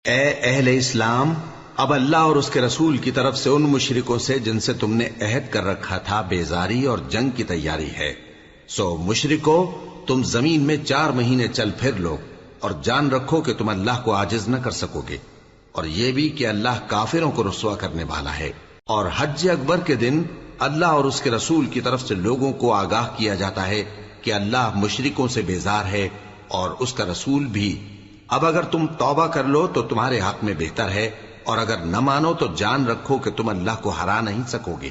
اے اہل اسلام، اب اللہ اور اس کے رسول کی طرف سے ان مشرکوں سے جن سے تم نے عہد کر رکھا تھا بیزاری اور جنگ کی تیاری ہے۔ سو مشرکو، تم زمین میں 4 مہینے چل پھر لو اور جان رکھو کہ تم اللہ کو عاجز نہ کر سکو گے، اور یہ بھی کہ اللہ کافروں کو رسوا کرنے والا ہے۔ اور حج اکبر کے دن اللہ اور اس کے رسول کی طرف سے لوگوں کو آگاہ کیا جاتا ہے کہ اللہ مشرکوں سے بیزار ہے اور اس کا رسول بھی۔ اب اگر تم توبہ کر لو تو تمہارے حق میں بہتر ہے، اور اگر نہ مانو تو جان رکھو کہ تم اللہ کو ہرا نہیں سکو گے۔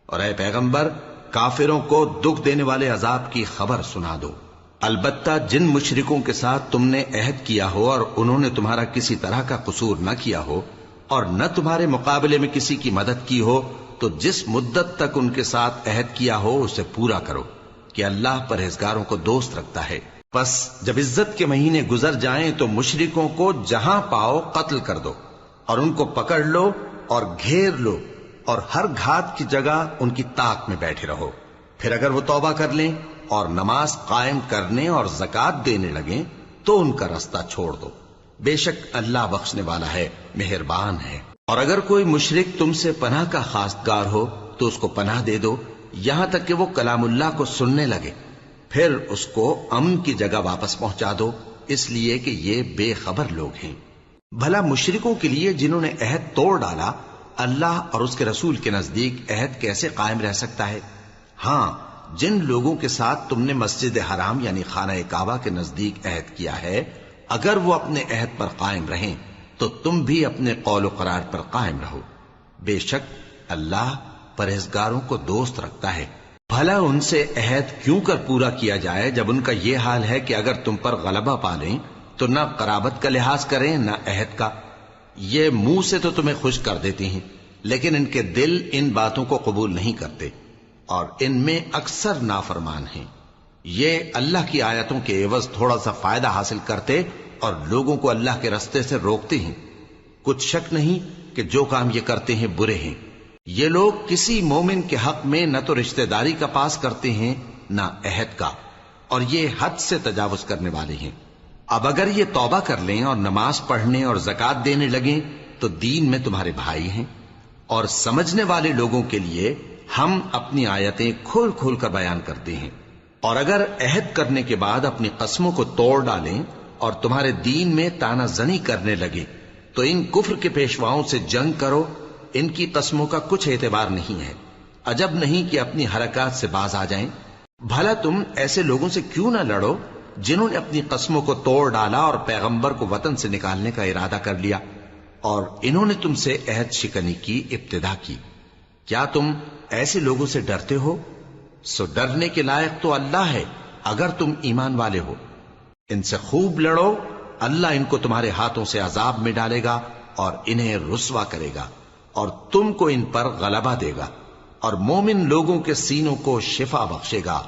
اور اے پیغمبر، کافروں کو دکھ دینے والے عذاب کی خبر سنا دو۔ البتہ جن مشرکوں کے ساتھ تم نے عہد کیا ہو اور انہوں نے تمہارا کسی طرح کا قصور نہ کیا ہو اور نہ تمہارے مقابلے میں کسی کی مدد کی ہو، تو جس مدت تک ان کے ساتھ عہد کیا ہو اسے پورا کرو، کہ اللہ پرہیزگاروں کو دوست رکھتا ہے۔ پس جب عزت کے مہینے گزر جائیں تو مشرکوں کو جہاں پاؤ قتل کر دو، اور ان کو پکڑ لو اور گھیر لو، اور ہر گھات کی جگہ ان کی طاق میں بیٹھے رہو۔ پھر اگر وہ توبہ کر لیں اور نماز قائم کرنے اور زکوٰۃ دینے لگیں تو ان کا رستہ چھوڑ دو، بے شک اللہ بخشنے والا ہے، مہربان ہے۔ اور اگر کوئی مشرک تم سے پناہ کا خواستگار ہو تو اس کو پناہ دے دو، یہاں تک کہ وہ کلام اللہ کو سننے لگے، پھر اس کو امن کی جگہ واپس پہنچا دو، اس لیے کہ یہ بے خبر لوگ ہیں۔ بھلا مشرکوں کے لیے جنہوں نے عہد توڑ ڈالا، اللہ اور اس کے رسول کے نزدیک عہد کیسے قائم رہ سکتا ہے؟ ہاں، جن لوگوں کے ساتھ تم نے مسجد حرام یعنی خانہ کعبہ کے نزدیک عہد کیا ہے، اگر وہ اپنے عہد پر قائم رہیں تو تم بھی اپنے قول و قرار پر قائم رہو، بے شک اللہ پرہیزگاروں کو دوست رکھتا ہے۔ بھلا ان سے عہد کیوں کر پورا کیا جائے جب ان کا یہ حال ہے کہ اگر تم پر غلبہ پالیں تو نہ قرابت کا لحاظ کریں نہ عہد کا۔ یہ منہ سے تو تمہیں خوش کر دیتی ہیں، لیکن ان کے دل ان باتوں کو قبول نہیں کرتے، اور ان میں اکثر نافرمان ہیں۔ یہ اللہ کی آیتوں کے عوض تھوڑا سا فائدہ حاصل کرتے اور لوگوں کو اللہ کے رستے سے روکتے ہیں۔ کچھ شک نہیں کہ جو کام یہ کرتے ہیں برے ہیں۔ یہ لوگ کسی مومن کے حق میں نہ تو رشتہ داری کا پاس کرتے ہیں نہ عہد کا، اور یہ حد سے تجاوز کرنے والے ہیں۔ اب اگر یہ توبہ کر لیں اور نماز پڑھنے اور زکوٰۃ دینے لگیں تو دین میں تمہارے بھائی ہیں، اور سمجھنے والے لوگوں کے لیے ہم اپنی آیتیں کھول کھول کر بیان کرتے ہیں۔ اور اگر عہد کرنے کے بعد اپنی قسموں کو توڑ ڈالیں اور تمہارے دین میں تانا زنی کرنے لگے تو ان کفر کے پیشواؤں سے جنگ کرو، ان کی قسموں کا کچھ اعتبار نہیں ہے، عجب نہیں کہ اپنی حرکات سے باز آ جائیں۔ بھلا تم ایسے لوگوں سے کیوں نہ لڑو جنہوں نے اپنی قسموں کو توڑ ڈالا اور پیغمبر کو وطن سے نکالنے کا ارادہ کر لیا، اور انہوں نے تم سے عہد شکنی کی ابتدا کی۔ کیا تم ایسے لوگوں سے ڈرتے ہو؟ سو ڈرنے کے لائق تو اللہ ہے اگر تم ایمان والے ہو۔ ان سے خوب لڑو، اللہ ان کو تمہارے ہاتھوں سے عذاب میں ڈالے گا اور انہیں رسوا کرے گا، اور تم کو ان پر غلبہ دے گا، اور مومن لوگوں کے سینوں کو شفا بخشے گا،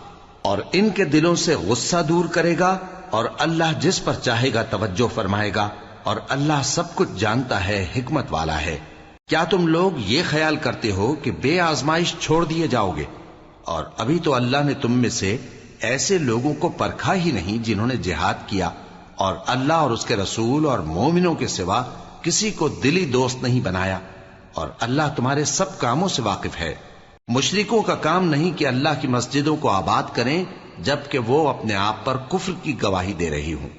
اور ان کے دلوں سے غصہ دور کرے گا، اور اللہ جس پر چاہے گا توجہ فرمائے گا، اور اللہ سب کچھ جانتا ہے، حکمت والا ہے۔ کیا تم لوگ یہ خیال کرتے ہو کہ بے آزمائش چھوڑ دیے جاؤ گے؟ اور ابھی تو اللہ نے تم میں سے ایسے لوگوں کو پرکھا ہی نہیں جنہوں نے جہاد کیا، اور اللہ اور اس کے رسول اور مومنوں کے سوا کسی کو دلی دوست نہیں بنایا، اور اللہ تمہارے سب کاموں سے واقف ہے۔ مشرکوں کا کام نہیں کہ اللہ کی مسجدوں کو آباد کریں جبکہ وہ اپنے آپ پر کفر کی گواہی دے رہی ہوں۔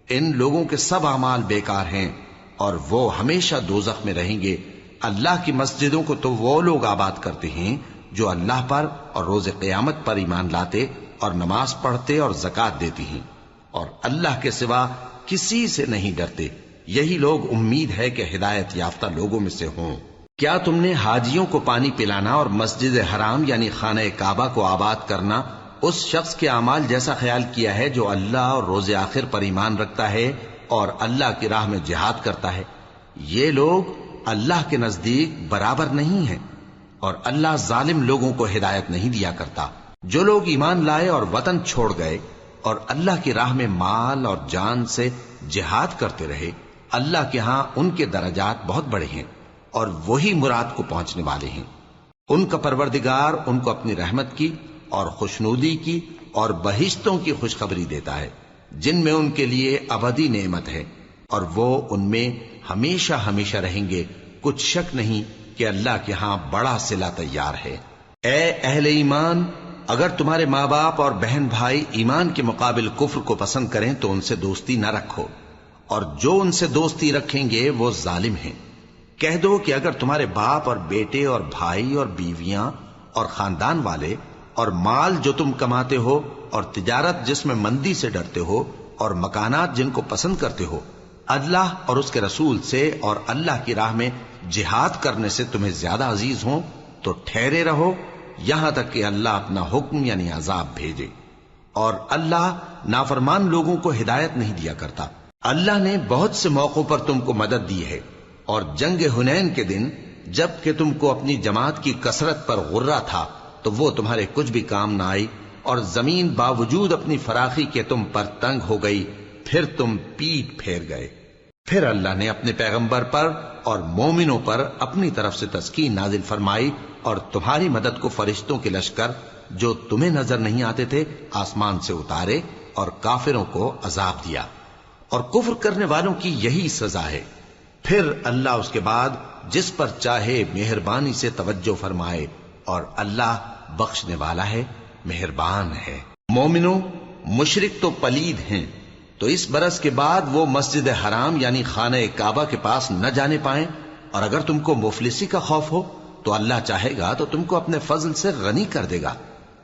ان لوگوں کے سب اعمال بیکار ہیں اور وہ ہمیشہ دوزخ میں رہیں گے۔ اللہ کی مسجدوں کو تو وہ لوگ آباد کرتے ہیں جو اللہ پر اور روز قیامت پر ایمان لاتے اور نماز پڑھتے اور زکوٰۃ دیتی ہیں، اور اللہ کے سوا کسی سے نہیں ڈرتے۔ یہی لوگ امید ہے کہ ہدایت یافتہ لوگوں میں سے ہوں۔ کیا تم نے حاجیوں کو پانی پلانا اور مسجد حرام یعنی خانہ کعبہ کو آباد کرنا اس شخص کے اعمال جیسا خیال کیا ہے جو اللہ اور روز آخر پر ایمان رکھتا ہے اور اللہ کی راہ میں جہاد کرتا ہے؟ یہ لوگ اللہ کے نزدیک برابر نہیں ہیں، اور اللہ ظالم لوگوں کو ہدایت نہیں دیا کرتا۔ جو لوگ ایمان لائے اور وطن چھوڑ گئے اور اللہ کی راہ میں مال اور جان سے جہاد کرتے رہے، اللہ کے ہاں ان کے درجات بہت بڑے ہیں، اور وہی مراد کو پہنچنے والے ہیں۔ ان کا پروردگار ان کو اپنی رحمت کی اور خوشنودی کی اور بہشتوں کی خوشخبری دیتا ہے جن میں ان کے لیے ابدی نعمت ہے، اور وہ ان میں ہمیشہ ہمیشہ رہیں گے، کچھ شک نہیں کہ اللہ کے ہاں بڑا صلہ تیار ہے۔ اے اہل ایمان، اگر تمہارے ماں باپ اور بہن بھائی ایمان کے مقابل کفر کو پسند کریں تو ان سے دوستی نہ رکھو، اور جو ان سے دوستی رکھیں گے وہ ظالم ہیں۔ کہہ دو کہ اگر تمہارے باپ اور بیٹے اور بھائی اور بیویاں اور خاندان والے اور مال جو تم کماتے ہو اور تجارت جس میں مندی سے ڈرتے ہو اور مکانات جن کو پسند کرتے ہو اللہ اور اس کے رسول سے اور اللہ کی راہ میں جہاد کرنے سے تمہیں زیادہ عزیز ہوں تو ٹھہرے رہو یہاں تک کہ اللہ اپنا حکم یعنی عذاب بھیجے، اور اللہ نافرمان لوگوں کو ہدایت نہیں دیا کرتا۔ اللہ نے بہت سے موقعوں پر تم کو مدد دی ہے، اور جنگ حنین کے دن جب کہ تم کو اپنی جماعت کی کثرت پر غرہ تھا تو وہ تمہارے کچھ بھی کام نہ آئی، اور زمین باوجود اپنی فراخی کے تم پر تنگ ہو گئی، پھر تم پیٹ پھیر گئے۔ پھر اللہ نے اپنے پیغمبر پر اور مومنوں پر اپنی طرف سے تسکین نازل فرمائی، اور تمہاری مدد کو فرشتوں کے لشکر جو تمہیں نظر نہیں آتے تھے آسمان سے اتارے، اور کافروں کو عذاب دیا، اور کفر کرنے والوں کی یہی سزا ہے۔ پھر اللہ اس کے بعد جس پر چاہے مہربانی سے توجہ فرمائے، اور اللہ بخشنے والا ہے، مہربان ہے۔ مومنو، مشرک تو پلید ہیں، تو اس برس کے بعد وہ مسجد حرام یعنی خانہ کعبہ کے پاس نہ جانے پائیں، اور اگر تم کو مفلسی کا خوف ہو تو اللہ چاہے گا تو تم کو اپنے فضل سے غنی کر دے گا،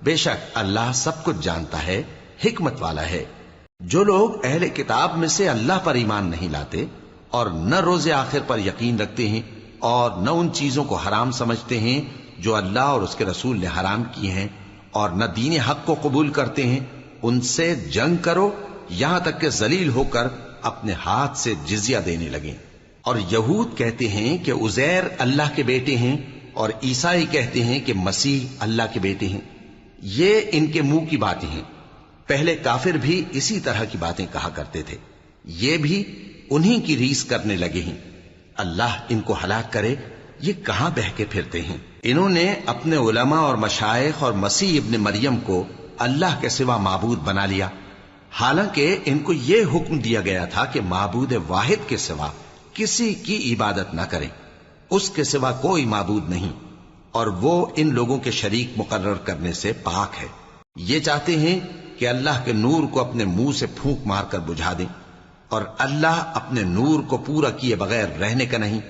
بے شک اللہ سب کچھ جانتا ہے، حکمت والا ہے۔ جو لوگ اہل کتاب میں سے اللہ پر ایمان نہیں لاتے اور نہ روز آخر پر یقین رکھتے ہیں اور نہ ان چیزوں کو حرام سمجھتے ہیں جو اللہ اور اس کے رسول نے حرام کی ہیں، اور نہ دین حق کو قبول کرتے ہیں، ان سے جنگ کرو یہاں تک کہ ذلیل ہو کر اپنے ہاتھ سے جزیہ دینے لگیں۔ اور یہود کہتے ہیں کہ عزیر اللہ کے بیٹے ہیں، اور عیسائی کہتے ہیں کہ مسیح اللہ کے بیٹے ہیں۔ یہ ان کے منہ کی باتیں ہیں، پہلے کافر بھی اسی طرح کی باتیں کہا کرتے تھے، یہ بھی انہی کی ریس کرنے لگے ہیں۔ اللہ ان کو ہلاک کرے، یہ کہاں بہ کے پھرتے ہیں۔ انہوں نے اپنے علماء اور مشائخ اور مسیح ابن مریم کو اللہ کے سوا معبود بنا لیا، حالانکہ ان کو یہ حکم دیا گیا تھا کہ معبود واحد کے سوا کسی کی عبادت نہ کریں، اس کے سوا کوئی معبود نہیں، اور وہ ان لوگوں کے شریک مقرر کرنے سے پاک ہے۔ یہ چاہتے ہیں کہ اللہ کے نور کو اپنے منہ سے پھونک مار کر بجھا دیں، اور اللہ اپنے نور کو پورا کیے بغیر رہنے کا نہیں،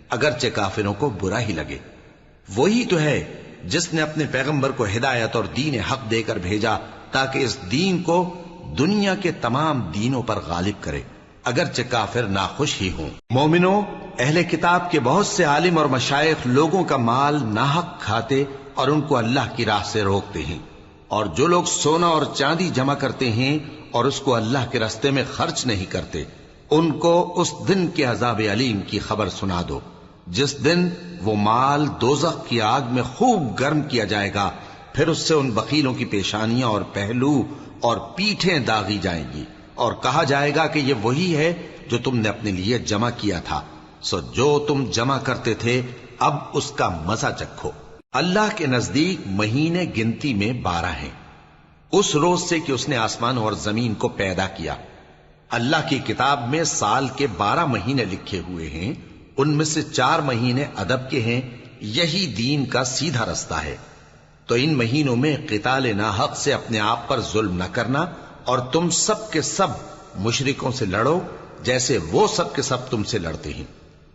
اگرچہ کافروں کو برا ہی لگے۔ وہی تو ہے جس نے اپنے پیغمبر کو ہدایت اور دین حق دے کر بھیجا تاکہ اس دین کو دنیا کے تمام دینوں پر غالب کرے، اگرچہ کافر ناخوش ہی ہوں۔ مومنو، اہل کتاب کے بہت سے عالم اور مشائخ لوگوں کا مال ناحق کھاتے اور ان کو اللہ کی راہ سے روکتے ہیں، اور جو لوگ سونا اور چاندی جمع کرتے ہیں اور اس کو اللہ کے راستے میں خرچ نہیں کرتے، ان کو اس دن کے عذاب علیم کی خبر سنا دو، جس دن وہ مال دوزخ کی آگ میں خوب گرم کیا جائے گا، پھر اس سے ان بخیلوں کی پیشانیاں اور پہلو اور پیٹھیں داغی جائیں گی، اور کہا جائے گا کہ یہ وہی ہے جو تم نے اپنے لیے جمع کیا تھا، سو جو تم جمع کرتے تھے اب اس کا مزہ چکھو۔ اللہ کے نزدیک مہینے گنتی میں 12 ہیں، اس روز سے کہ اس نے آسمان اور زمین کو پیدا کیا۔ اللہ کی کتاب میں سال کے 12 مہینے لکھے ہوئے ہیں، ان میں سے 4 مہینے ادب کے ہیں، یہی دین کا سیدھا رستہ ہے۔ تو ان مہینوں میں قتال ناحق سے اپنے آپ پر ظلم نہ کرنا، اور تم سب کے سب مشرکوں سے لڑو جیسے وہ سب کے سب تم سے لڑتے ہیں،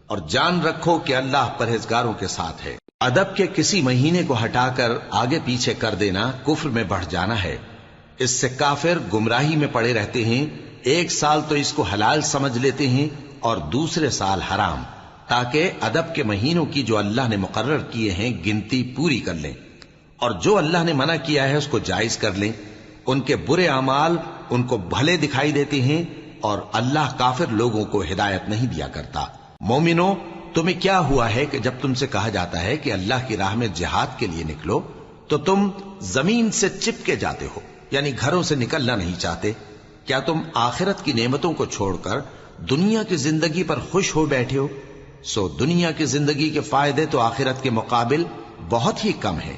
اور جان رکھو کہ اللہ پرہیزگاروں کے ساتھ ہے۔ ادب کے کسی مہینے کو ہٹا کر آگے پیچھے کر دینا کفر میں بڑھ جانا ہے، اس سے کافر گمراہی میں پڑے رہتے ہیں، ایک سال تو اس کو حلال سمجھ لیتے ہیں اور دوسرے سال حرام، تاکہ ادب کے مہینوں کی جو اللہ نے مقرر کیے ہیں گنتی پوری کر لیں، اور جو اللہ نے منع کیا ہے اس کو جائز کر لیں۔ ان کے برے اعمال ان کو بھلے دکھائی دیتے ہیں، اور اللہ کافر لوگوں کو ہدایت نہیں دیا کرتا۔ مومنو، تمہیں کیا ہوا ہے کہ جب تم سے کہا جاتا ہے کہ اللہ کی راہ میں جہاد کے لیے نکلو تو تم زمین سے چپکے جاتے ہو، یعنی گھروں سے نکلنا نہیں چاہتے؟ کیا تم آخرت کی نعمتوں کو چھوڑ کر دنیا کی زندگی پر خوش ہو بیٹھے ہو؟ سو دنیا کی زندگی کے فائدے تو آخرت کے مقابل بہت ہی کم ہیں۔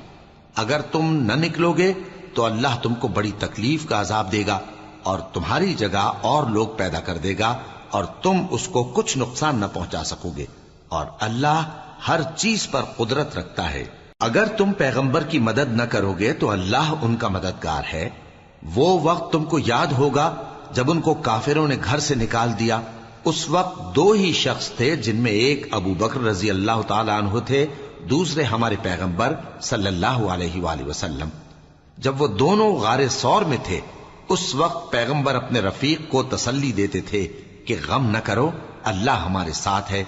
اگر تم نہ نکلو گے تو اللہ تم کو بڑی تکلیف کا عذاب دے گا، اور تمہاری جگہ اور لوگ پیدا کر دے گا، اور تم اس کو کچھ نقصان نہ پہنچا سکوگے، اور اللہ ہر چیز پر قدرت رکھتا ہے۔ اگر تم پیغمبر کی مدد نہ کرو گے تو اللہ ان کا مددگار ہے۔ وہ وقت تم کو یاد ہوگا جب ان کو کافروں نے گھر سے نکال دیا۔ اس وقت دو ہی شخص تھے، جن میں ایک ابو بکر رضی اللہ تعالی عنہ تھے، دوسرے ہمارے پیغمبر صلی اللہ علیہ وآلہ وسلم۔ جب وہ دونوں غار ثور میں تھے، اس وقت پیغمبر اپنے رفیق کو تسلی دیتے تھے کہ غم نہ کرو، اللہ ہمارے ساتھ ہے۔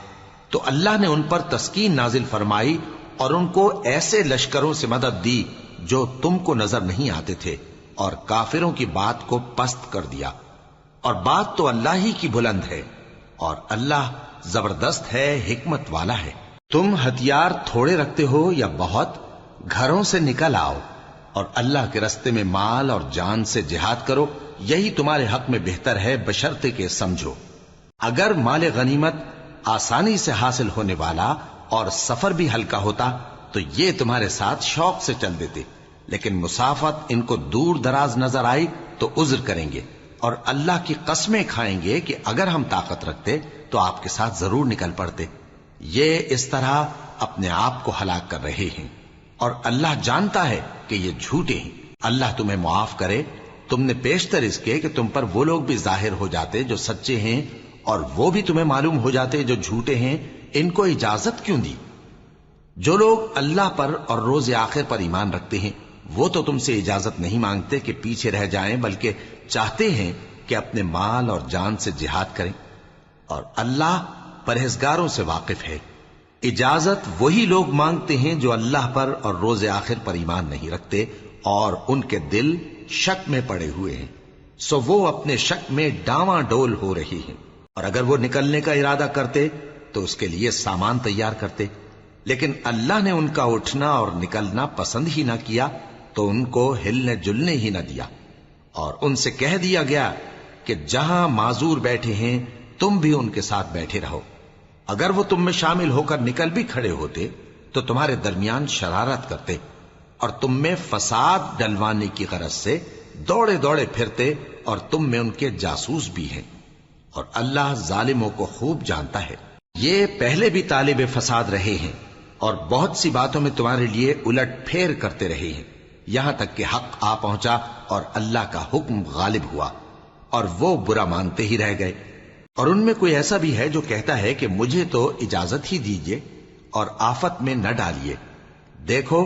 تو اللہ نے ان پر تسکین نازل فرمائی اور ان کو ایسے لشکروں سے مدد دی جو تم کو نظر نہیں آتے تھے، اور کافروں کی بات کو پست کر دیا۔ اور بات تو اللہ ہی کی بلند ہے، اور اللہ زبردست ہے، حکمت والا ہے۔ تم ہتھیار تھوڑے رکھتے ہو یا بہت، گھروں سے نکل آؤ اور اللہ کے رستے میں مال اور جان سے جہاد کرو، یہی تمہارے حق میں بہتر ہے، بشرطے کہ سمجھو۔ اگر مال غنیمت آسانی سے حاصل ہونے والا اور سفر بھی ہلکا ہوتا تو یہ تمہارے ساتھ شوق سے چل دیتے، لیکن مسافت ان کو دور دراز نظر آئی تو عذر کریں گے، اور اللہ کی قسمیں کھائیں گے کہ اگر ہم طاقت رکھتے تو آپ کے ساتھ ضرور نکل پڑتے۔ یہ اس طرح اپنے آپ کو ہلاک کر رہے ہیں، اور اللہ جانتا ہے کہ یہ جھوٹے ہیں۔ اللہ تمہیں معاف کرے، تم نے پیشتر اس کے کہ تم پر وہ لوگ بھی ظاہر ہو جاتے جو سچے ہیں، اور وہ بھی تمہیں معلوم ہو جاتے جو جھوٹے ہیں۔ ان کو اجازت کیوں دی؟ جو لوگ اللہ پر اور روز آخر پر ایمان رکھتے ہیں وہ تو تم سے اجازت نہیں مانگتے کہ پیچھے رہ جائیں، بلکہ چاہتے ہیں کہ اپنے مال اور جان سے جہاد کریں، اور اللہ پرہیزگاروں سے واقف ہے۔ اجازت وہی لوگ مانگتے ہیں جو اللہ پر اور روز آخر پر ایمان نہیں رکھتے اور ان کے دل شک میں پڑے ہوئے ہیں، سو وہ اپنے شک میں ڈاواں ڈول ہو رہی ہیں۔ اور اگر وہ نکلنے کا ارادہ کرتے تو اس کے لیے سامان تیار کرتے، لیکن اللہ نے ان کا اٹھنا اور نکلنا پسند ہی نہ کیا تو ان کو ہلنے جلنے ہی نہ دیا، اور ان سے کہہ دیا گیا کہ جہاں معذور بیٹھے ہیں تم بھی ان کے ساتھ بیٹھے رہو۔ اگر وہ تم میں شامل ہو کر نکل بھی کھڑے ہوتے تو تمہارے درمیان شرارت کرتے اور تم میں فساد ڈلوانے کی غرض سے دوڑے دوڑے پھرتے، اور تم میں ان کے جاسوس بھی ہیں، اور اللہ ظالموں کو خوب جانتا ہے۔ یہ پہلے بھی طالب فساد رہے ہیں اور بہت سی باتوں میں تمہارے لیے الٹ پھیر کرتے رہے ہیں، یہاں تک کہ حق آ پہنچا اور اللہ کا حکم غالب ہوا، اور وہ برا مانتے ہی رہ گئے۔ اور ان میں کوئی ایسا بھی ہے جو کہتا ہے کہ مجھے تو اجازت ہی دیجئے اور آفت میں نہ ڈالیے۔ دیکھو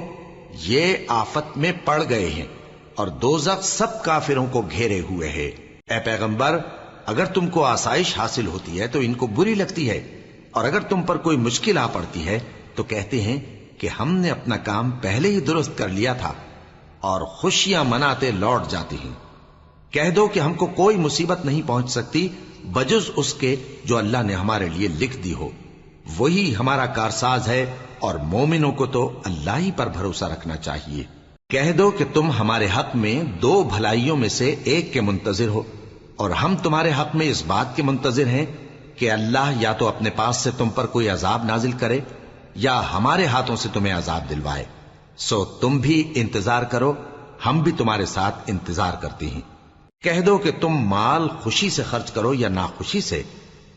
یہ آفت میں پڑ گئے ہیں، اور دوزخ سب کافروں کو گھیرے ہوئے ہے۔ اے پیغمبر، اگر تم کو آسائش حاصل ہوتی ہے تو ان کو بری لگتی ہے، اور اگر تم پر کوئی مشکل آ پڑتی ہے تو کہتے ہیں کہ ہم نے اپنا کام پہلے ہی درست کر لیا تھا، اور خوشیاں مناتے لوٹ جاتے ہیں۔ کہہ دو کہ ہم کو کوئی مصیبت نہیں پہنچ سکتی بجز اس کے جو اللہ نے ہمارے لیے لکھ دی ہو، وہی ہمارا کارساز ہے، اور مومنوں کو تو اللہ ہی پر بھروسہ رکھنا چاہیے۔ کہہ دو کہ تم ہمارے حق میں دو بھلائیوں میں سے ایک کے منتظر ہو، اور ہم تمہارے حق میں اس بات کے منتظر ہیں کہ اللہ یا تو اپنے پاس سے تم پر کوئی عذاب نازل کرے یا ہمارے ہاتھوں سے تمہیں عذاب دلوائے، سو تم بھی انتظار کرو، ہم بھی تمہارے ساتھ انتظار کرتے ہیں۔ کہہ دو کہ تم مال خوشی سے خرچ کرو یا ناخوشی سے،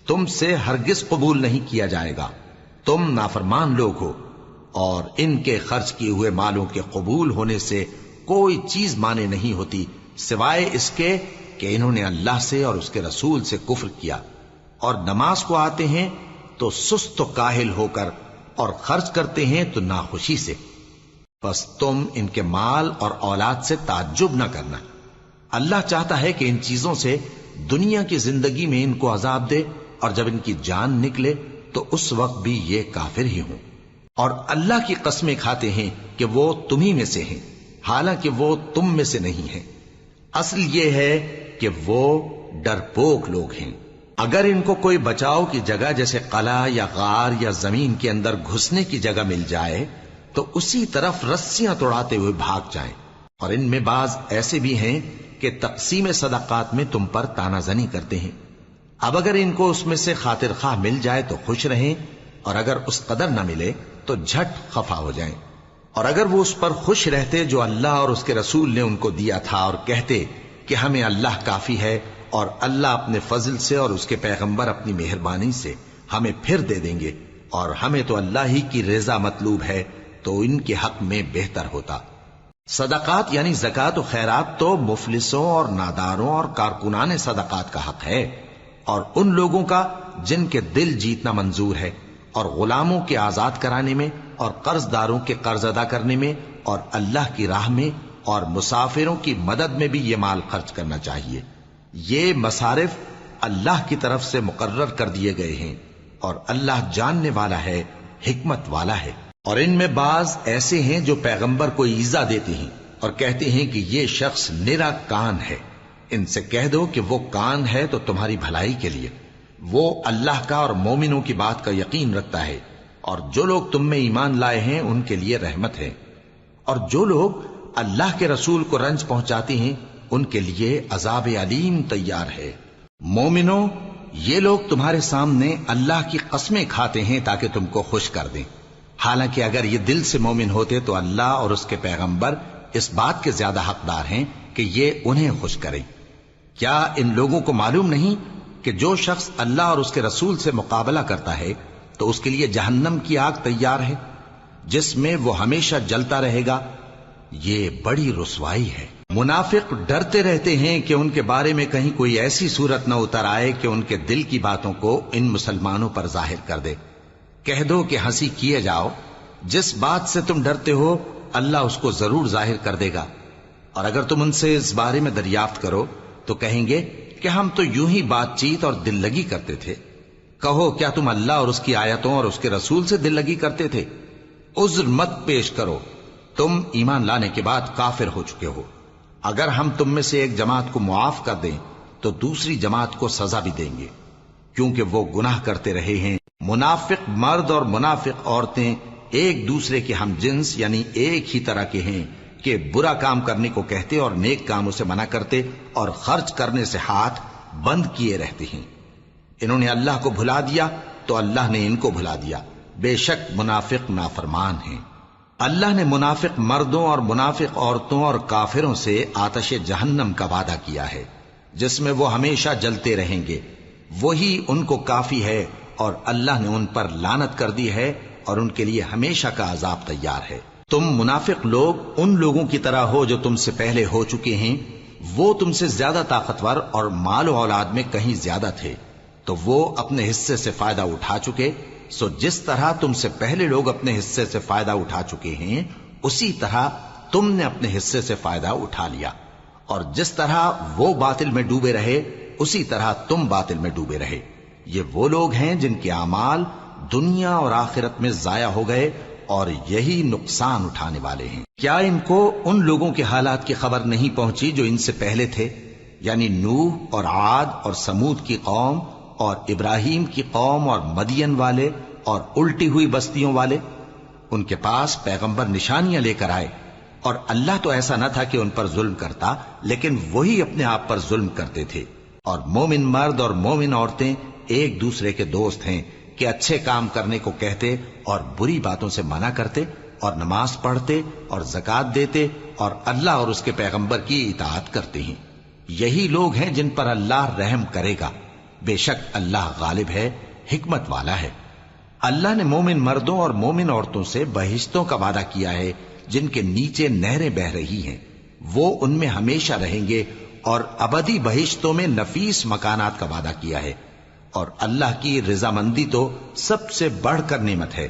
تم سے ہرگز قبول نہیں کیا جائے گا، تم نافرمان لوگ ہو، اور ان کے خرچ کیے ہوئے مالوں کے قبول ہونے سے کوئی چیز مانے نہیں ہوتی سوائے اس کے کہ انہوں نے اللہ سے اور اس کے رسول سے کفر کیا، اور نماز کو آتے ہیں تو سست و کاہل ہو کر، اور خرچ کرتے ہیں تو ناخوشی سے۔ بس تم ان کے مال اور اولاد سے تعجب نہ کرنا، اللہ چاہتا ہے کہ ان چیزوں سے دنیا کی زندگی میں ان کو عذاب دے، اور جب ان کی جان نکلے تو اس وقت بھی یہ کافر ہی ہوں، اور اللہ کی قسمیں کھاتے ہیں کہ وہ تمہیں میں سے ہیں، حالانکہ وہ تم میں سے نہیں ہیں۔ اصل یہ ہے کہ وہ ڈرپوک لوگ ہیں۔ اگر ان کو کوئی بچاؤ کی جگہ جیسے قلعہ یا غار یا زمین کے اندر گھسنے کی جگہ مل جائے تو اسی طرف رسیاں توڑاتے ہوئے بھاگ جائیں، اور ان میں بعض ایسے بھی ہیں کہ تقسیم صدقات میں تم پر تانا زنی کرتے ہیں۔ اب اگر ان کو اس میں سے خاطر خواہ مل جائے تو خوش رہیں، اور اگر اس قدر نہ ملے تو جھٹ خفا ہو جائیں۔ اور اگر وہ اس پر خوش رہتے جو اللہ اور اس کے رسول نے ان کو دیا تھا، اور کہتے کہ ہمیں اللہ کافی ہے اور اللہ اپنے فضل سے اور اس کے پیغمبر اپنی مہربانی سے ہمیں پھر دے دیں گے، اور ہمیں تو اللہ ہی کی رضا مطلوب ہے، تو ان کے حق میں بہتر ہوتا۔ صدقات یعنی زکوٰۃ و خیرات تو مفلسوں اور ناداروں اور کارکنان صدقات کا حق ہے، اور ان لوگوں کا جن کے دل جیتنا منظور ہے، اور غلاموں کے آزاد کرانے میں، اور قرض داروں کے قرض ادا کرنے میں، اور اللہ کی راہ میں اور مسافروں کی مدد میں بھی یہ مال خرچ کرنا چاہیے۔ یہ مصارف اللہ کی طرف سے مقرر کر دیے گئے ہیں، اور اللہ جاننے والا ہے، حکمت والا ہے۔ اور ان میں بعض ایسے ہیں جو پیغمبر کو ایذا دیتے ہیں اور کہتے ہیں کہ یہ شخص نرا کان ہے۔ ان سے کہہ دو کہ وہ کان ہے تو تمہاری بھلائی کے لیے، وہ اللہ کا اور مومنوں کی بات کا یقین رکھتا ہے، اور جو لوگ تم میں ایمان لائے ہیں ان کے لیے رحمت ہے، اور جو لوگ اللہ کے رسول کو رنج پہنچاتے ہیں ان کے لیے عذاب علیم تیار ہے۔ مومنوں، یہ لوگ تمہارے سامنے اللہ کی قسمیں کھاتے ہیں تاکہ تم کو خوش کر دیں، حالانکہ اگر یہ دل سے مومن ہوتے تو اللہ اور اس کے پیغمبر اس بات کے زیادہ حقدار ہیں کہ یہ انہیں خوش کریں۔ کیا ان لوگوں کو معلوم نہیں کہ جو شخص اللہ اور اس کے رسول سے مقابلہ کرتا ہے تو اس کے لیے جہنم کی آگ تیار ہے، جس میں وہ ہمیشہ جلتا رہے گا؟ یہ بڑی رسوائی ہے۔ منافق ڈرتے رہتے ہیں کہ ان کے بارے میں کہیں کوئی ایسی صورت نہ اتر آئے کہ ان کے دل کی باتوں کو ان مسلمانوں پر ظاہر کر دے۔ کہہ دو کہ ہنسی کیے جاؤ، جس بات سے تم ڈرتے ہو اللہ اس کو ضرور ظاہر کر دے گا، اور اگر تم ان سے اس بارے میں دریافت کرو تو کہیں گے کہ ہم تو یوں ہی بات چیت اور دل لگی کرتے تھے۔ کہو کیا تم اللہ اور اس کی آیتوں اور اس کے رسول سے دل لگی کرتے تھے؟ عذر مت پیش کرو، تم ایمان لانے کے بعد کافر ہو چکے ہو۔ اگر ہم تم میں سے ایک جماعت کو معاف کر دیں تو دوسری جماعت کو سزا بھی دیں گے، کیونکہ وہ گناہ کرتے رہے ہیں۔ منافق مرد اور منافق عورتیں ایک دوسرے کے ہم جنس یعنی ایک ہی طرح کے ہیں کہ برا کام کرنے کو کہتے اور نیک کاموں سے منع کرتے اور خرچ کرنے سے ہاتھ بند کیے رہتے ہیں۔ انہوں نے اللہ کو بھلا دیا تو اللہ نے ان کو بھلا دیا، بے شک منافق نافرمان ہیں۔ اللہ نے منافق مردوں اور منافق عورتوں اور کافروں سے آتش جہنم کا وعدہ کیا ہے، جس میں وہ ہمیشہ جلتے رہیں گے، وہی ان کو کافی ہے، اور اللہ نے ان پر لعنت کر دی ہے اور ان کے لیے ہمیشہ کا عذاب تیار ہے۔ تم منافق لوگ ان لوگوں کی طرح ہو جو تم سے پہلے ہو چکے ہیں، وہ تم سے زیادہ طاقتور اور مال و اولاد میں کہیں زیادہ تھے، تو وہ اپنے حصے سے فائدہ اٹھا چکے، سو جس طرح تم سے پہلے لوگ اپنے حصے سے فائدہ اٹھا چکے ہیں اسی طرح تم نے اپنے حصے سے فائدہ اٹھا لیا، اور جس طرح وہ باطل میں ڈوبے رہے اسی طرح تم باطل میں ڈوبے رہے۔ یہ وہ لوگ ہیں جن کے اعمال دنیا اور آخرت میں ضائع ہو گئے اور یہی نقصان اٹھانے والے ہیں۔ کیا ان کو ان لوگوں کے حالات کی خبر نہیں پہنچی جو ان سے پہلے تھے، یعنی نوح اور عاد اور سمود کی قوم اور ابراہیم کی قوم اور مدین والے اور الٹی ہوئی بستیوں والے؟ ان کے پاس پیغمبر نشانیاں لے کر آئے، اور اللہ تو ایسا نہ تھا کہ ان پر ظلم کرتا، لیکن وہی اپنے آپ پر ظلم کرتے تھے۔ اور مومن مرد اور مومن عورتیں ایک دوسرے کے دوست ہیں کہ اچھے کام کرنے کو کہتے اور بری باتوں سے منع کرتے، اور نماز پڑھتے اور زکوٰۃ دیتے اور اللہ اور اس کے پیغمبر کی اطاعت کرتے ہیں۔ یہی لوگ ہیں جن پر اللہ رحم کرے گا، بے شک اللہ غالب ہے، حکمت والا ہے۔ اللہ نے مومن مردوں اور مومن عورتوں سے بہشتوں کا وعدہ کیا ہے جن کے نیچے نہریں بہ رہی ہیں، وہ ان میں ہمیشہ رہیں گے، اور ابدی بہشتوں میں نفیس مکانات کا وعدہ کیا ہے، اور اللہ کی رضامندی تو سب سے بڑھ کر نعمت ہے،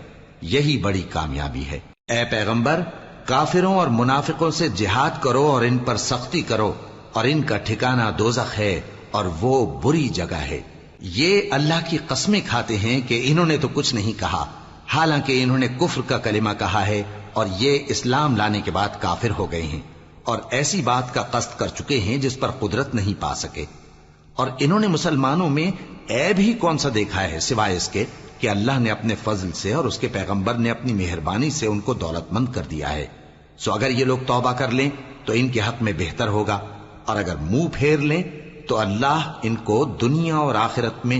یہی بڑی کامیابی ہے۔ اے پیغمبر، کافروں اور منافقوں سے جہاد کرو اور ان پر سختی کرو، اور ان کا ٹھکانہ دوزخ ہے اور وہ بری جگہ ہے۔ یہ اللہ کی قسمیں کھاتے ہیں کہ انہوں نے تو کچھ نہیں کہا، حالانکہ انہوں نے کفر کا کلمہ کہا ہے اور یہ اسلام لانے کے بعد کافر ہو گئے ہیں، اور ایسی بات کا قصد کر چکے ہیں جس پر قدرت نہیں پا سکے۔ اور انہوں نے مسلمانوں میں عیب ہی کون سا دیکھا ہے سوائے اس کے کہ اللہ نے اپنے فضل سے اور اس کے پیغمبر نے اپنی مہربانی سے ان کو دولت مند کر دیا ہے۔ سو اگر یہ لوگ توبہ کر لیں تو ان کے حق میں بہتر ہوگا، اور اگر منہ پھیر لیں تو اللہ ان کو دنیا اور آخرت میں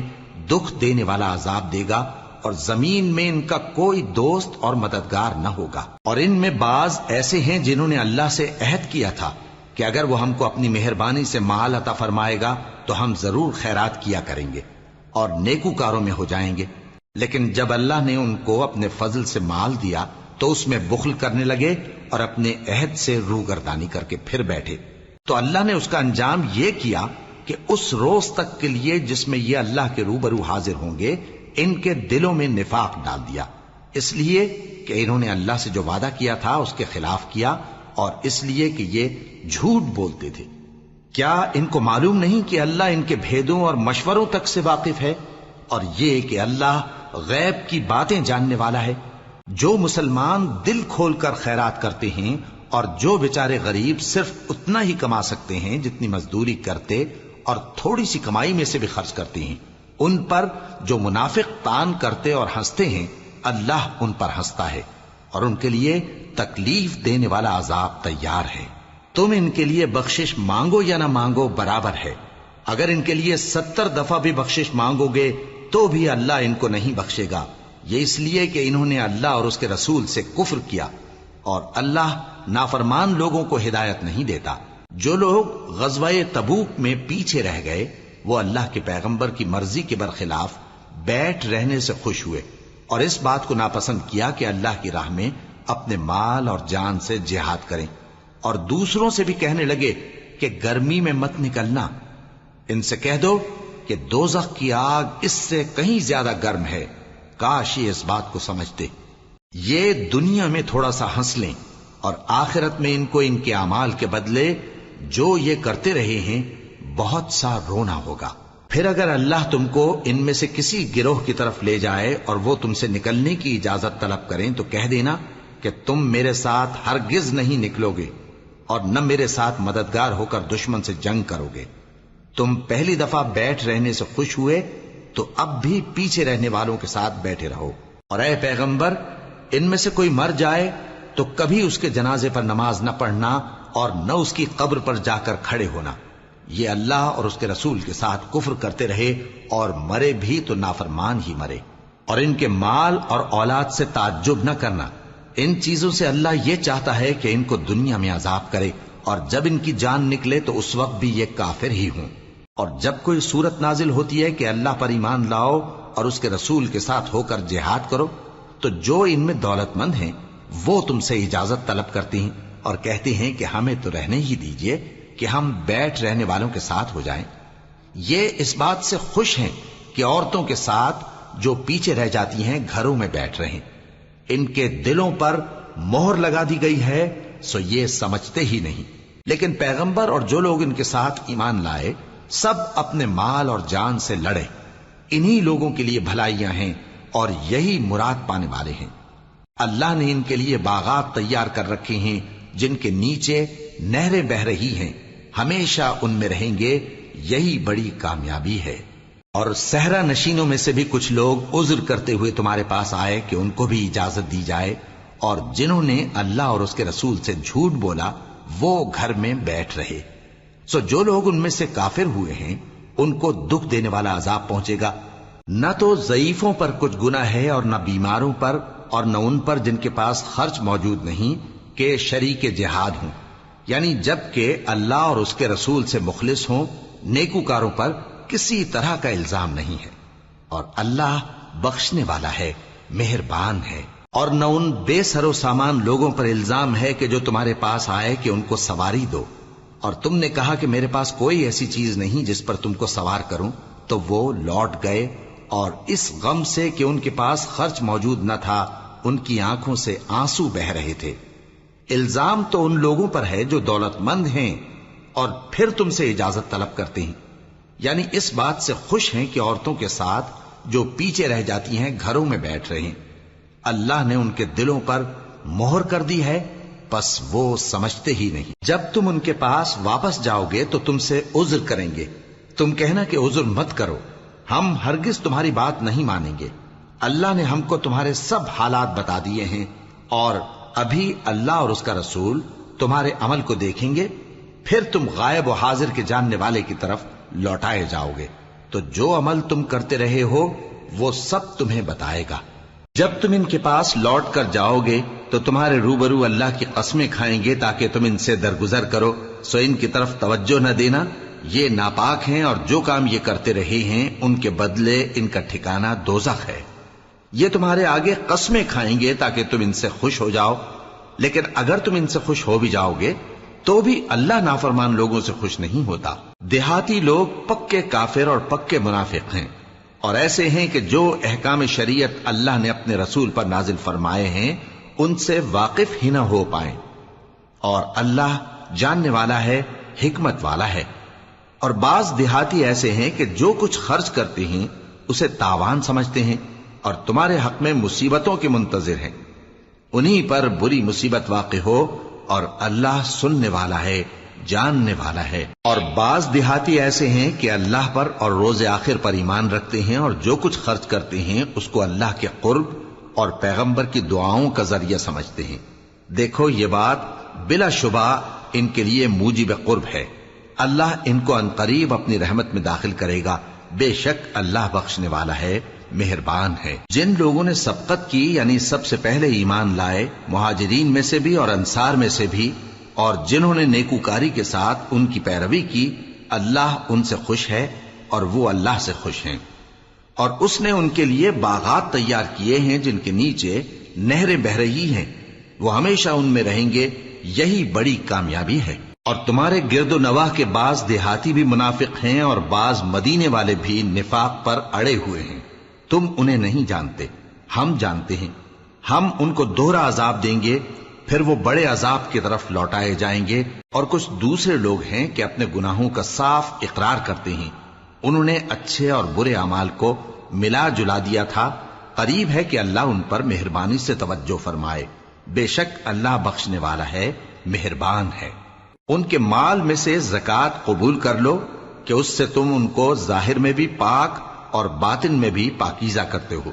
دکھ دینے والا عذاب دے گا، اور زمین میں ان کا کوئی دوست اور مددگار نہ ہوگا۔ اور ان میں بعض ایسے ہیں جنہوں نے اللہ سے عہد کیا تھا کہ اگر وہ ہم کو اپنی مہربانی سے مال عطا فرمائے گا تو ہم ضرور خیرات کیا کریں گے اور نیکوکاروں میں ہو جائیں گے۔ لیکن جب اللہ نے ان کو اپنے فضل سے مال دیا تو اس میں بخل کرنے لگے اور اپنے عہد سے روگردانی کر کے پھر بیٹھے، تو اللہ نے اس کا انجام یہ کیا کہ اس روز تک کے لیے جس میں یہ اللہ کے روبرو حاضر ہوں گے ان کے دلوں میں نفاق ڈال دیا، اس لیے کہ انہوں نے اللہ سے جو وعدہ کیا تھا اس کے خلاف کیا، اور اس لیے کہ یہ جھوٹ بولتے تھے۔ کیا ان کو معلوم نہیں کہ اللہ ان کے بھیدوں اور مشوروں تک سے واقف ہے، اور یہ کہ اللہ غیب کی باتیں جاننے والا ہے؟ جو مسلمان دل کھول کر خیرات کرتے ہیں اور جو بیچارے غریب صرف اتنا ہی کما سکتے ہیں جتنی مزدوری کرتے اور تھوڑی سی کمائی میں سے بھی خرچ کرتے ہیں، ان پر جو منافق تان کرتے اور ہنستے ہیں اللہ ان پر ہنستا ہے اور ان کے لیے تکلیف دینے والا عذاب تیار ہے۔ تم ان کے لیے بخشش مانگو یا نہ مانگو برابر ہے، اگر ان کے لیے 70 دفعہ بھی بخشش مانگو گے تو بھی اللہ ان کو نہیں بخشے گا، یہ اس لیے کہ انہوں نے اللہ اور اس کے رسول سے کفر کیا، اور اللہ نافرمان لوگوں کو ہدایت نہیں دیتا۔ جو لوگ غزوہ تبوک میں پیچھے رہ گئے وہ اللہ کے پیغمبر کی مرضی کے برخلاف بیٹھ رہنے سے خوش ہوئے اور اس بات کو ناپسند کیا کہ اللہ کی راہ میں اپنے مال اور جان سے جہاد کریں، اور دوسروں سے بھی کہنے لگے کہ گرمی میں مت نکلنا۔ ان سے کہہ دو کہ دوزخ کی آگ اس سے کہیں زیادہ گرم ہے، کاش یہ اس بات کو سمجھتے۔ یہ دنیا میں تھوڑا سا ہنس لیں اور آخرت میں ان کو ان کے اعمال کے بدلے جو یہ کرتے رہے ہیں بہت سا رونا ہوگا۔ پھر اگر اللہ تم کو ان میں سے کسی گروہ کی طرف لے جائے اور وہ تم سے نکلنے کی اجازت طلب کریں تو کہہ دینا کہ تم میرے ساتھ ہرگز نہیں نکلو گے اور نہ میرے ساتھ مددگار ہو کر دشمن سے جنگ کرو گے۔ تم پہلی دفعہ بیٹھ رہنے سے خوش ہوئے تو اب بھی پیچھے رہنے والوں کے ساتھ بیٹھے رہو، اور اے پیغمبر ان میں سے کوئی مر جائے تو کبھی اس کے جنازے پر نماز نہ پڑھنا اور نہ اس کی قبر پر جا کر کھڑے ہونا۔ یہ اللہ اور اس کے رسول کے ساتھ کفر کرتے رہے اور مرے بھی تو نافرمان ہی مرے۔ اور ان کے مال اور اولاد سے تعجب نہ کرنا، ان چیزوں سے اللہ یہ چاہتا ہے کہ ان کو دنیا میں عذاب کرے، اور جب ان کی جان نکلے تو اس وقت بھی یہ کافر ہی ہوں۔ اور جب کوئی صورت نازل ہوتی ہے کہ اللہ پر ایمان لاؤ اور اس کے رسول کے ساتھ ہو کر جہاد کرو، تو جو ان میں دولت مند ہیں وہ تم سے اجازت طلب کرتے ہیں اور کہتے ہیں کہ ہمیں تو رہنے ہی دیجئے کہ ہم بیٹھ رہنے والوں کے ساتھ ہو جائیں۔ یہ اس بات سے خوش ہیں کہ عورتوں کے ساتھ جو پیچھے رہ جاتی ہیں گھروں میں بیٹھ رہیں۔ ان کے دلوں پر مہر لگا دی گئی ہے سو یہ سمجھتے ہی نہیں۔ لیکن پیغمبر اور جو لوگ ان کے ساتھ ایمان لائے سب اپنے مال اور جان سے لڑے، انہی لوگوں کے لیے بھلائیاں ہیں اور یہی مراد پانے والے ہیں۔ اللہ نے ان کے لیے باغات تیار کر رکھے ہیں جن کے نیچے نہریں بہ رہی ہیں، ہمیشہ ان میں رہیں گے، یہی بڑی کامیابی ہے۔ اور صحرا نشینوں میں سے بھی کچھ لوگ عذر کرتے ہوئے تمہارے پاس آئے کہ ان کو بھی اجازت دی جائے، اور جنہوں نے اللہ اور اس کے رسول سے جھوٹ بولا وہ گھر میں بیٹھ رہے۔ سو جو لوگ ان میں سے کافر ہوئے ہیں ان کو دکھ دینے والا عذاب پہنچے گا۔ نہ تو ضعیفوں پر کچھ گناہ ہے اور نہ بیماروں پر اور نہ ان پر جن کے پاس خرچ موجود نہیں کہ شریک جہاد ہوں، یعنی جب کہ اللہ اور اس کے رسول سے مخلص ہوں، نیکوکاروں پر کسی طرح کا الزام نہیں ہے، اور اللہ بخشنے والا ہے، مہربان ہے۔ اور نہ ان بے سر و سامان لوگوں پر الزام ہے کہ جو تمہارے پاس آئے کہ ان کو سواری دو، اور تم نے کہا کہ میرے پاس کوئی ایسی چیز نہیں جس پر تم کو سوار کروں، تو وہ لوٹ گئے، اور اس غم سے کہ ان کے پاس خرچ موجود نہ تھا ان کی آنکھوں سے آنسو بہ رہے تھے۔ الزام تو ان لوگوں پر ہے جو دولت مند ہیں اور پھر تم سے اجازت طلب کرتے ہیں، یعنی اس بات سے خوش ہیں کہ عورتوں کے ساتھ جو پیچھے رہ جاتی ہیں گھروں میں بیٹھ رہے ہیں۔ اللہ نے ان کے دلوں پر مہر کر دی ہے، پس وہ سمجھتے ہی نہیں۔ جب تم ان کے پاس واپس جاؤ گے تو تم سے عذر کریں گے، تم کہنا کہ عذر مت کرو، ہم ہرگز تمہاری بات نہیں مانیں گے۔ اللہ نے ہم کو تمہارے سب حالات بتا دیے ہیں، اور ابھی اللہ اور اس کا رسول تمہارے عمل کو دیکھیں گے، پھر تم غائب و حاضر کے جاننے والے کی طرف لوٹائے جاؤ گے، تو جو عمل تم کرتے رہے ہو وہ سب تمہیں بتائے گا۔ جب تم ان کے پاس لوٹ کر جاؤ گے تو تمہارے روبرو اللہ کی قسمیں کھائیں گے تاکہ تم ان سے درگزر کرو، سو ان کی طرف توجہ نہ دینا، یہ ناپاک ہیں اور جو کام یہ کرتے رہے ہیں ان کے بدلے ان کا ٹھکانہ دوزخ ہے۔ یہ تمہارے آگے قسمیں کھائیں گے تاکہ تم ان سے خوش ہو جاؤ، لیکن اگر تم ان سے خوش ہو بھی جاؤ گے تو بھی اللہ نافرمان لوگوں سے خوش نہیں ہوتا۔ دیہاتی لوگ پکے کافر اور پکے منافق ہیں، اور ایسے ہیں کہ جو احکام شریعت اللہ نے اپنے رسول پر نازل فرمائے ہیں ان سے واقف ہی نہ ہو پائیں، اور اللہ جاننے والا ہے، حکمت والا ہے۔ اور بعض دیہاتی ایسے ہیں کہ جو کچھ خرچ کرتے ہیں اسے تاوان سمجھتے ہیں اور تمہارے حق میں مصیبتوں کے منتظر ہیں، انہی پر بری مصیبت واقع ہو، اور اللہ سننے والا ہے، جاننے والا ہے۔ اور بعض دیہاتی ایسے ہیں کہ اللہ پر اور روز آخر پر ایمان رکھتے ہیں، اور جو کچھ خرچ کرتے ہیں اس کو اللہ کے قرب اور پیغمبر کی دعاؤں کا ذریعہ سمجھتے ہیں۔ دیکھو یہ بات بلا شبہ ان کے لیے موجب قرب ہے، اللہ ان کو عنقریب اپنی رحمت میں داخل کرے گا، بے شک اللہ بخشنے والا ہے، مہربان ہے۔ جن لوگوں نے سبقت کی یعنی سب سے پہلے ایمان لائے، مہاجرین میں سے بھی اور انصار میں سے بھی، اور جنہوں نے نیکوکاری کے ساتھ ان کی پیروی کی، اللہ ان سے خوش ہے اور وہ اللہ سے خوش ہیں۔ اور اس نے ان کے لیے باغات تیار کیے ہیں جن کے نیچے نہریں بہہ رہی ہیں، وہ ہمیشہ ان میں رہیں گے، یہی بڑی کامیابی ہے۔ اور تمہارے گرد و نواح کے بعض دیہاتی بھی منافق ہیں اور بعض مدینے والے بھی نفاق پر اڑے ہوئے ہیں، تم انہیں نہیں جانتے، ہم جانتے ہیں۔ ہم ان کو دوہرا عذاب دیں گے، پھر وہ بڑے عذاب کی طرف لوٹائے جائیں گے۔ اور کچھ دوسرے لوگ ہیں کہ اپنے گناہوں کا صاف اقرار کرتے ہیں، انہوں نے اچھے اور برے اعمال کو ملا جلا دیا تھا، قریب ہے کہ اللہ ان پر مہربانی سے توجہ فرمائے، بے شک اللہ بخشنے والا ہے، مہربان ہے۔ ان کے مال میں سے زکوٰۃ قبول کر لو کہ اس سے تم ان کو ظاہر میں بھی پاک اور باطن میں بھی پاکیزہ کرتے ہو،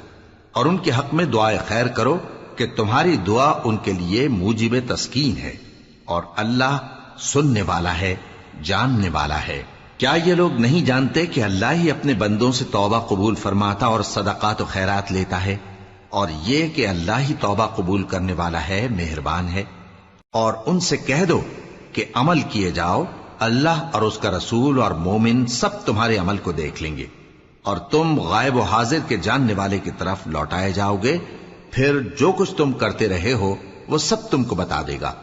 اور ان کے حق میں دعائے خیر کرو کہ تمہاری دعا ان کے لیے موجب تسکین ہے، اور اللہ سننے والا ہے، جاننے والا ہے۔ کیا یہ لوگ نہیں جانتے کہ اللہ ہی اپنے بندوں سے توبہ قبول فرماتا اور صدقات و خیرات لیتا ہے، اور یہ کہ اللہ ہی توبہ قبول کرنے والا ہے، مہربان ہے۔ اور ان سے کہہ دو کہ عمل کیے جاؤ، اللہ اور اس کا رسول اور مومن سب تمہارے عمل کو دیکھ لیں گے، اور تم غائب و حاضر کے جاننے والے کی طرف لوٹائے جاؤ گے، پھر جو کچھ تم کرتے رہے ہو وہ سب تم کو بتا دے گا۔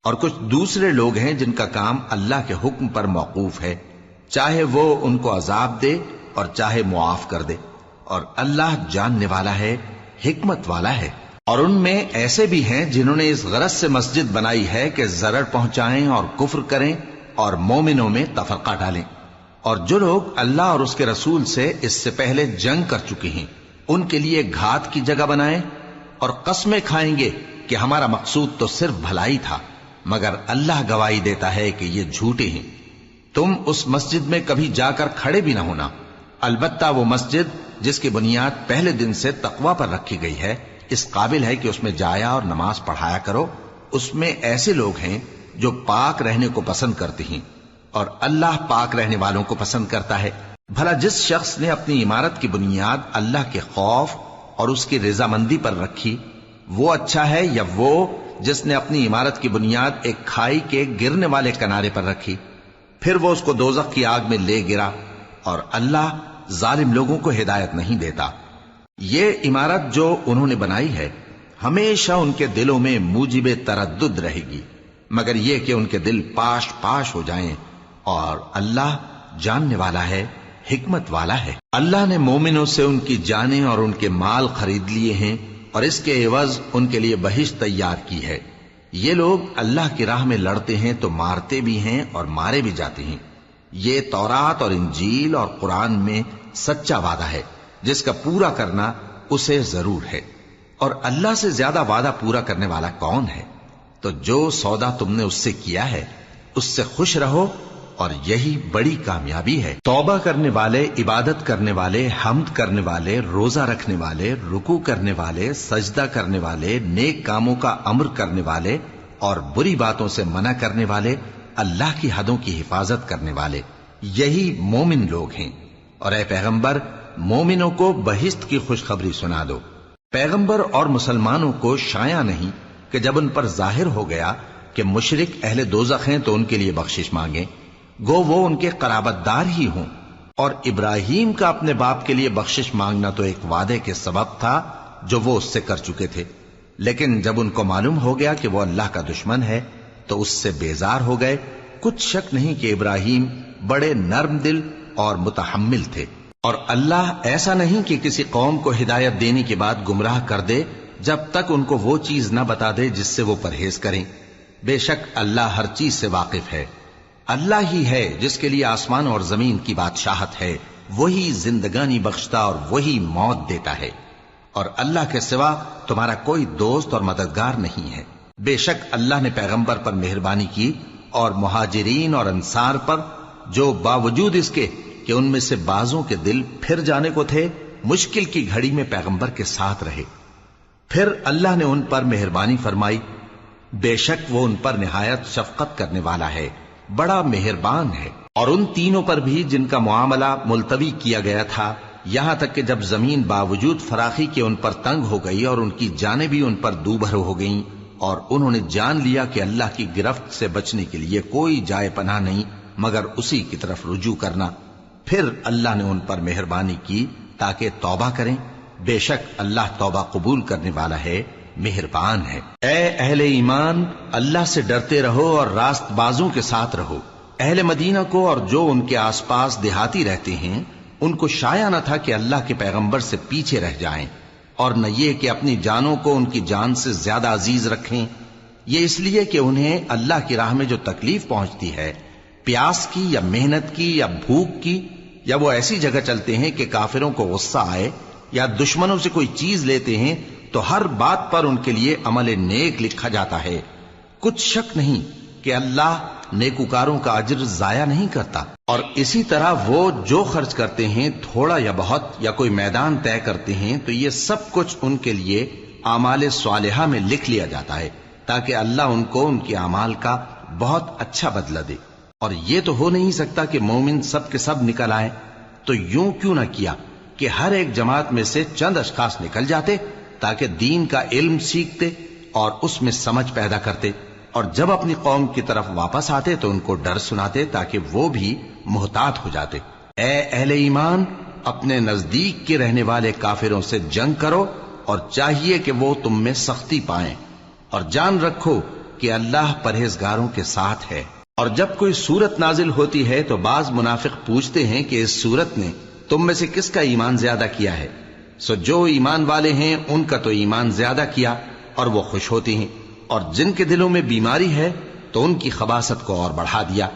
اور کچھ دوسرے لوگ ہیں جن کا کام اللہ کے حکم پر موقوف ہے، چاہے وہ ان کو عذاب دے اور چاہے معاف کر دے، اور اللہ جاننے والا ہے، حکمت والا ہے۔ اور ان میں ایسے بھی ہیں جنہوں نے اس غرض سے مسجد بنائی ہے کہ ضرر پہنچائیں اور کفر کریں اور مومنوں میں تفرقہ ڈالیں، اور جو لوگ اللہ اور اس کے رسول سے اس سے پہلے جنگ کر چکے ہیں ان کے لیے گھات کی جگہ بنائیں، اور قسمیں کھائیں گے کہ ہمارا مقصود تو صرف بھلائی تھا، مگر اللہ گواہی دیتا ہے کہ یہ جھوٹے ہیں۔ تم اس مسجد میں کبھی جا کر کھڑے بھی نہ ہونا، البتہ وہ مسجد جس کی بنیاد پہلے دن سے تقوی پر رکھی گئی ہے اس قابل ہے کہ اس میں جایا اور نماز پڑھایا کرو۔ اس میں ایسے لوگ ہیں جو پاک رہنے کو پسند کرتے ہیں، اور اللہ پاک رہنے والوں کو پسند کرتا ہے۔ بھلا جس شخص نے اپنی عمارت کی بنیاد اللہ کے خوف اور اس کی رضامندی پر رکھی، وہ اچھا ہے یا وہ جس نے اپنی عمارت کی بنیاد ایک کھائی کے گرنے والے کنارے پر رکھی، پھر وہ اس کو دوزخ کی آگ میں لے گرا، اور اللہ ظالم لوگوں کو ہدایت نہیں دیتا۔ یہ عمارت جو انہوں نے بنائی ہے ہمیشہ ان کے دلوں میں موجب تردد رہے گی، مگر یہ کہ ان کے دل پاش پاش ہو جائیں، اور اللہ جاننے والا ہے، حکمت والا ہے۔ اللہ نے مومنوں سے ان کی جانیں اور ان کے مال خرید لیے ہیں، اور اس کے عوض ان کے لیے بہشت تیار کی ہے۔ یہ لوگ اللہ کی راہ میں لڑتے ہیں تو مارتے بھی ہیں اور مارے بھی جاتے ہیں۔ یہ تورات اور انجیل اور قرآن میں سچا وعدہ ہے جس کا پورا کرنا اسے ضرور ہے، اور اللہ سے زیادہ وعدہ پورا کرنے والا کون ہے؟ تو جو سودا تم نے اس سے کیا ہے اس سے خوش رہو، اور یہی بڑی کامیابی ہے۔ توبہ کرنے والے، عبادت کرنے والے، حمد کرنے والے، روزہ رکھنے والے، رکوع کرنے والے، سجدہ کرنے والے، نیک کاموں کا امر کرنے والے اور بری باتوں سے منع کرنے والے، اللہ کی حدوں کی حفاظت کرنے والے، یہی مومن لوگ ہیں۔ اور اے پیغمبر، مومنوں کو بہشت کی خوشخبری سنا دو۔ پیغمبر اور مسلمانوں کو شایع نہیں کہ جب ان پر ظاہر ہو گیا کہ مشرک اہل دوزخ ہیں تو ان کے لیے بخشش مانگیں، گو وہ ان کے قرابت دار ہی ہوں۔ اور ابراہیم کا اپنے باپ کے لیے بخشش مانگنا تو ایک وعدے کے سبب تھا جو وہ اس سے کر چکے تھے، لیکن جب ان کو معلوم ہو گیا کہ وہ اللہ کا دشمن ہے تو اس سے بیزار ہو گئے۔ کچھ شک نہیں کہ ابراہیم بڑے نرم دل اور متحمل تھے، اور اللہ ایسا نہیں کہ کسی قوم کو ہدایت دینے کے بعد گمراہ کر دے جب تک ان کو وہ چیز نہ بتا دے جس سے وہ پرہیز کریں۔ بے شک اللہ ہر چیز سے واقف ہے۔ اللہ ہی ہے جس کے لیے آسمان اور زمین کی بادشاہت ہے، وہی زندگانی بخشتا اور وہی موت دیتا ہے، اور اللہ کے سوا تمہارا کوئی دوست اور مددگار نہیں ہے۔ بے شک اللہ نے پیغمبر پر مہربانی کی اور مہاجرین اور انصار پر، جو باوجود اس کے کہ ان میں سے بعضوں کے دل پھر جانے کو تھے، مشکل کی گھڑی میں پیغمبر کے ساتھ رہے۔ پھر اللہ نے ان پر مہربانی فرمائی، بے شک وہ ان پر نہایت شفقت کرنے والا ہے، بڑا مہربان ہے۔ اور ان تینوں پر بھی جن کا معاملہ ملتوی کیا گیا تھا، یہاں تک کہ جب زمین باوجود فراخی کے ان پر تنگ ہو گئی اور ان کی جانیں بھی ان پر دوبھر ہو گئیں، اور انہوں نے جان لیا کہ اللہ کی گرفت سے بچنے کے لیے کوئی جائے پناہ نہیں مگر اسی کی طرف رجوع کرنا، پھر اللہ نے ان پر مہربانی کی تاکہ توبہ کریں۔ بے شک اللہ توبہ قبول کرنے والا ہے، مہربان ہے۔ اے اہل ایمان، اللہ سے ڈرتے رہو اور راست بازوں کے ساتھ رہو۔ اہل مدینہ کو اور جو ان کے آس پاس دیہاتی رہتے ہیں، ان کو شایع نہ تھا کہ اللہ کے پیغمبر سے پیچھے رہ جائیں، اور نہ یہ کہ اپنی جانوں کو ان کی جان سے زیادہ عزیز رکھیں۔ یہ اس لیے کہ انہیں اللہ کی راہ میں جو تکلیف پہنچتی ہے، پیاس کی یا محنت کی یا بھوک کی، یا وہ ایسی جگہ چلتے ہیں کہ کافروں کو غصہ آئے یا دشمنوں سے کوئی چیز لیتے ہیں، تو ہر بات پر ان کے لیے عمل نیک لکھا جاتا ہے۔ کچھ شک نہیں کہ اللہ نیکوکاروں کا اجر ضائع نہیں کرتا۔ اور اسی طرح وہ جو خرچ کرتے ہیں، تھوڑا یا بہت، یا کوئی میدان طے کرتے ہیں، تو یہ سب کچھ ان کے لیے اعمال صالحہ میں لکھ لیا جاتا ہے، تاکہ اللہ ان کو ان کے اعمال کا بہت اچھا بدلہ دے۔ اور یہ تو ہو نہیں سکتا کہ مومن سب کے سب نکل آئیں، تو یوں کیوں نہ کیا کہ ہر ایک جماعت میں سے چند اشخاص نکل جاتے تاکہ دین کا علم سیکھتے اور اس میں سمجھ پیدا کرتے، اور جب اپنی قوم کی طرف واپس آتے تو ان کو ڈر سناتے تاکہ وہ بھی محتاط ہو جاتے۔ اے اہل ایمان، اپنے نزدیک کے رہنے والے کافروں سے جنگ کرو، اور چاہیے کہ وہ تم میں سختی پائیں، اور جان رکھو کہ اللہ پرہیزگاروں کے ساتھ ہے۔ اور جب کوئی سورت نازل ہوتی ہے تو بعض منافق پوچھتے ہیں کہ اس سورت نے تم میں سے کس کا ایمان زیادہ کیا ہے؟ سو جو ایمان والے ہیں ان کا تو ایمان زیادہ کیا، اور وہ خوش ہوتی ہیں، اور جن کے دلوں میں بیماری ہے تو ان کی خباثت کو اور بڑھا دیا،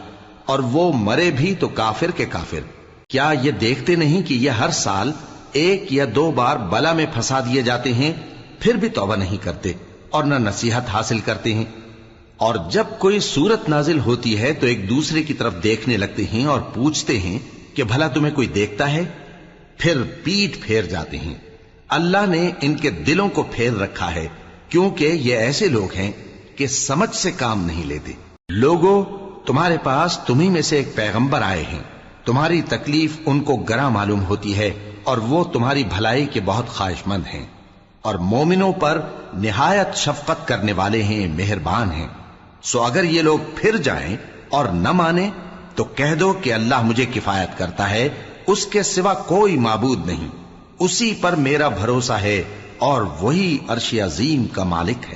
اور وہ مرے بھی تو کافر کے کافر۔ کیا یہ دیکھتے نہیں کہ یہ ہر سال 1 یا 2 بار بلا میں پھنسا دیے جاتے ہیں، پھر بھی توبہ نہیں کرتے اور نہ نصیحت حاصل کرتے ہیں؟ اور جب کوئی سورت نازل ہوتی ہے تو ایک دوسرے کی طرف دیکھنے لگتے ہیں اور پوچھتے ہیں کہ بھلا تمہیں کوئی دیکھتا ہے؟ پھر پیٹ پھیر جاتے ہیں۔ اللہ نے ان کے دلوں کو پھیر رکھا ہے، کیونکہ یہ ایسے لوگ ہیں کہ سمجھ سے کام نہیں لیتے۔ لوگوں، تمہارے پاس تمہیں میں سے ایک پیغمبر آئے ہیں، تمہاری تکلیف ان کو گراں معلوم ہوتی ہے، اور وہ تمہاری بھلائی کے بہت خواہش مند ہیں، اور مومنوں پر نہایت شفقت کرنے والے ہیں، مہربان ہیں۔ سو اگر یہ لوگ پھر جائیں اور نہ مانیں تو کہہ دو کہ اللہ مجھے کفایت کرتا ہے، اس کے سوا کوئی معبود نہیں، اسی پر میرا بھروسہ ہے، اور وہی عرش عظیم کا مالک ہے۔